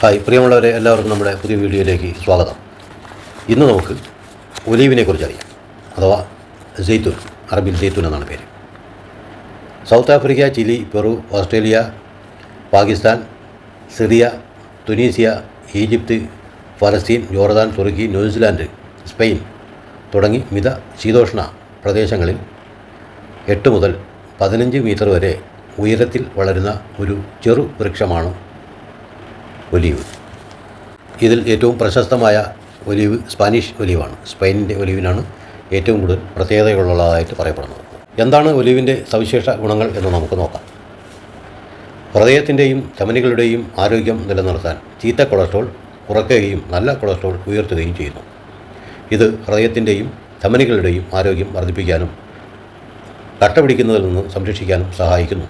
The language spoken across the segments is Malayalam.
ഹായ് പ്രിയമുള്ളവരെ, എല്ലാവർക്കും നമ്മുടെ പുതിയ വീഡിയോയിലേക്ക് സ്വാഗതം. ഇന്ന് നമുക്ക് ഒലീവിനെ കുറിച്ച് അറിയാം, അഥവാ സെയ്ത്തൂൻ. അറബിൽ സെയ്ത്തൂൻ എന്നാണ് പേര്. South Africa, Chile, Peru, Australia, Pakistan, Syria, Tunisia, Egypt, ഫലസ്തീൻ, ജോർദാൻ, തുർക്കി, ന്യൂസിലാൻഡ്, സ്പെയിൻ തുടങ്ങി മിത ശീതോഷ്ണ പ്രദേശങ്ങളിൽ 8 മുതൽ 15 മീറ്റർ വരെ ഉയരത്തിൽ വളരുന്ന ഒരു ചെറു വൃക്ഷമാണ് ഒലീവ്. ഇതിൽ ഏറ്റവും പ്രശസ്തമായ ഒലീവ് സ്പാനിഷ് ഒലീവാണ്. സ്പെയിനിൻ്റെ ഒലീവിനാണ് ഏറ്റവും കൂടുതൽ പ്രത്യേകതകളുള്ളതായിട്ട് പറയപ്പെടുന്നത്. എന്താണ് ഒലീവിൻ്റെ സവിശേഷ ഗുണങ്ങൾ എന്ന് നമുക്ക് നോക്കാം. ഹൃദയത്തിൻ്റെയും ധമനികളുടെയും ആരോഗ്യം നിലനിർത്താൻ ചീത്ത കൊളസ്ട്രോൾ കുറയ്ക്കുകയും നല്ല കൊളസ്ട്രോൾ ഉയർത്തുകയും ചെയ്യുന്നു. ഇത് ഹൃദയത്തിൻ്റെയും ധമനികളുടെയും ആരോഗ്യം വർദ്ധിപ്പിക്കാനും കട്ടപിടിക്കുന്നതിൽ നിന്ന് സംരക്ഷിക്കാനും സഹായിക്കുന്നു.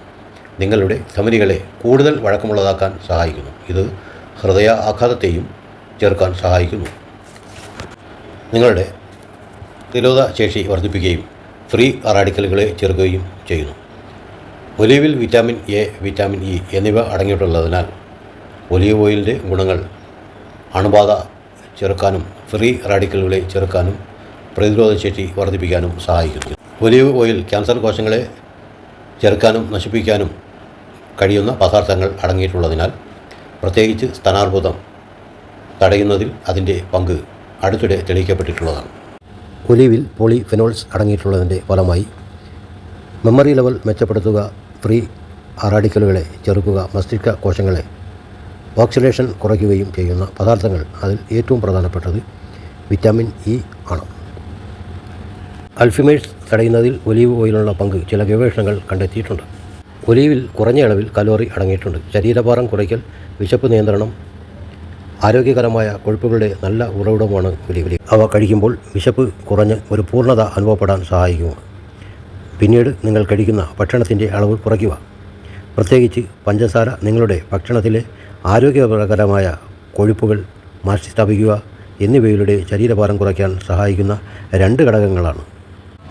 നിങ്ങളുടെ ധമനികളെ കൂടുതൽ വഴക്കമുള്ളതാക്കാൻ സഹായിക്കുന്നു. ഇത് ഹൃദയ ആഘാതത്തെയും ചെറുക്കാൻ സഹായിക്കുന്നു. നിങ്ങളുടെ പ്രതിരോധ ശേഷി വർദ്ധിപ്പിക്കുകയും ഫ്രീ റാഡിക്കലുകളെ ചെറുക്കുകയും ചെയ്യുന്നു. ഒലീവിൽ വിറ്റാമിൻ എ, വിറ്റാമിൻ ഇ എന്നിവ അടങ്ങിയിട്ടുള്ളതിനാൽ ഒലീവ് ഓയിലിൻ്റെ ഗുണങ്ങൾ അണുബാധ ചെറുക്കാനും ഫ്രീ റാഡിക്കലുകളെ ചെറുക്കാനും പ്രതിരോധശേഷി വർദ്ധിപ്പിക്കാനും സഹായിക്കുന്നു. ഒലീവ് ഓയിൽ ക്യാൻസർ കോശങ്ങളെ ചെറുക്കാനും നശിപ്പിക്കാനും കഴിയുന്ന പദാർത്ഥങ്ങൾ അടങ്ങിയിട്ടുള്ളതിനാൽ പ്രത്യേകിച്ച് സ്തനാർബുദം തടയുന്നതിൽ അതിൻ്റെ പങ്ക് അടുത്തിടെ തെളിയിക്കപ്പെട്ടിട്ടുള്ളതാണ്. ഒലീവിൽ പോളിഫെനോൾസ് അടങ്ങിയിട്ടുള്ളതിൻ്റെ ഫലമായി മെമ്മറി ലെവൽ മെച്ചപ്പെടുത്തുക, ഫ്രീ റാഡിക്കലുകളെ ചെറുക്കുക, മസ്തിഷ്ക കോശങ്ങളെ ഓക്സിഡേഷൻ കുറയ്ക്കുകയും ചെയ്യുന്ന പദാർത്ഥങ്ങൾ അതിൽ ഏറ്റവും പ്രധാനപ്പെട്ടത് വിറ്റാമിൻ ഇ ആണ്. അൽഷിമേഴ്സ് തടയുന്നതിൽ ഒലീവ് ഓയിലുള്ള പങ്ക് ചില ഗവേഷണങ്ങൾ കണ്ടെത്തിയിട്ടുണ്ട്. ഒലീവിൽ കുറഞ്ഞ അളവിൽ കലോറി അടങ്ങിയിട്ടുണ്ട്. ശരീരഭാരം കുറയ്ക്കൽ, വിശപ്പ് നിയന്ത്രണം, ആരോഗ്യകരമായ കൊഴുപ്പുകളുടെ നല്ല ഉറവിടമാണ് ഒലീവ്. അവ കഴിക്കുമ്പോൾ വിശപ്പ് കുറഞ്ഞ് ഒരു പൂർണ്ണത അനുഭവപ്പെടാൻ സഹായിക്കുക. പിന്നീട് നിങ്ങൾ കഴിക്കുന്ന ഭക്ഷണത്തിൻ്റെ അളവ് കുറയ്ക്കുക. പ്രത്യേകിച്ച് പഞ്ചസാര നിങ്ങളുടെ ഭക്ഷണത്തിലെ ആരോഗ്യകരമായ കൊഴുപ്പുകൾ മാറ്റിസ്ഥാപിക്കുക എന്നിവയിലൂടെ ശരീരഭാരം കുറയ്ക്കാൻ സഹായിക്കുന്ന 2 ഘടകങ്ങളാണ്.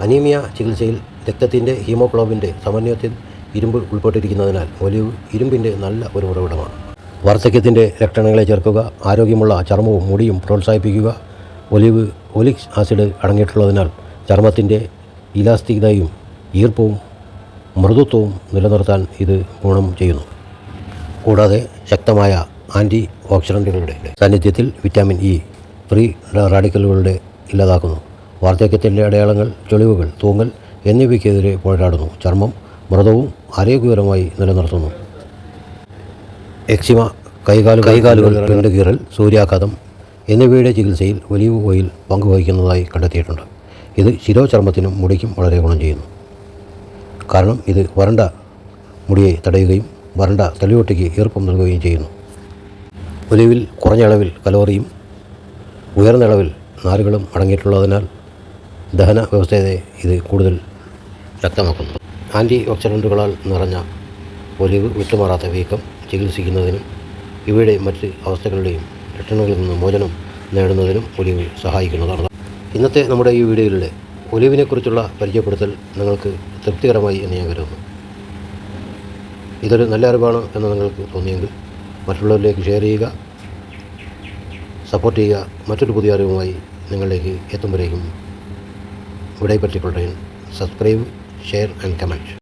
അനീമിയ ചികിത്സയിൽ രക്തത്തിൻ്റെ ഹീമോഗ്ലോബിൻ്റെ സമന്വയത്തിൽ ഇരുമ്പ് ഉൾപ്പെട്ടിരിക്കുന്നതിനാൽ ഒലീവ് ഇരുമ്പിൻ്റെ നല്ല ഒരു ഉറവിടമാണ്. വാർദ്ധക്യത്തിൻ്റെ ലക്ഷണങ്ങളെ ചെറുക്കുക, ആരോഗ്യമുള്ള ചർമ്മവും മുടിയും പ്രോത്സാഹിപ്പിക്കുക. ഒലീവ് ഒലിക് ആസിഡ് അടങ്ങിയിട്ടുള്ളതിനാൽ ചർമ്മത്തിൻ്റെ ഇലാസ്തികതയും ഈർപ്പവും മൃദുത്വവും നിലനിർത്താൻ ഇത് ഗുണം ചെയ്യുന്നു. കൂടാതെ ശക്തമായ ആൻറ്റി ഓക്സിഡൻറ്റുകളുടെ സാന്നിധ്യത്തിൽ വിറ്റാമിൻ ഇ ഫ്രീ റാഡിക്കലുകളുടെ ഇല്ലാതാക്കുന്നു. വാർദ്ധക്യത്തിൻ്റെ അടയാളങ്ങൾ, ചുളിവുകൾ, തൂങ്ങൽ എന്നിവയ്ക്കെതിരെ പോരാടുന്നു. ചർമ്മം മൃദുവും ആരോഗ്യകരമായി നിലനിർത്തുന്നു. എക്സിമ, കൈകാലുകൾ കീറൽ, സൂര്യാഘാതം എന്നിവയുടെ ചികിത്സയിൽ ഒലീവ് ഓയിൽ പങ്കുവഹിക്കുന്നതായി കണ്ടെത്തിയിട്ടുണ്ട്. ഇത് ശിരോചർമ്മത്തിനും മുടിക്കും വളരെ ഗുണം ചെയ്യുന്നു. കാരണം ഇത് വരണ്ട മുടിയെ തടയുകയും വരണ്ട തലയോട്ടിക്ക് ഈർപ്പം നൽകുകയും ചെയ്യുന്നു. ഒലീവിൽ കുറഞ്ഞ അളവിൽ കലോറിയും ഉയർന്ന അളവിൽ നാരുകളും അടങ്ങിയിട്ടുള്ളതിനാൽ ദഹന വ്യവസ്ഥയെ ഇത് കൂടുതൽ ശക്തമാക്കുന്നു. ആൻറ്റി ഓക്സിഡൻറ്റുകളാൽ നിറഞ്ഞ ഒലീവ് വിട്ടുമാറാത്ത വീക്കം ചികിത്സിക്കുന്നതിനും ഇവയുടെ മറ്റ് അവസ്ഥകളുടെയും ലക്ഷണങ്ങളിൽ നിന്ന് മോചനം നേടുന്നതിനും ഒലീവ് സഹായിക്കുന്നതാണ്. ഇന്നത്തെ നമ്മുടെ ഈ വീഡിയോയിലൂടെ ഒലീവിനെക്കുറിച്ചുള്ള പരിചയപ്പെടുത്തൽ നിങ്ങൾക്ക് തൃപ്തികരമായി എന്ന് ഞാൻ കരുതുന്നു. ഇതൊരു നല്ല അറിവാണ് എന്ന് നിങ്ങൾക്ക് തോന്നിയെങ്കിൽ മറ്റുള്ളവരിലേക്ക് ഷെയർ ചെയ്യുക, സപ്പോർട്ട് ചെയ്യുക. മറ്റൊരു പുതിയ അറിവുമായി നിങ്ങളിലേക്ക് എത്തുമ്പോഴേക്കും വിട പറ്റിക്കൊള്ളേൻ. Subscribe, share and comment.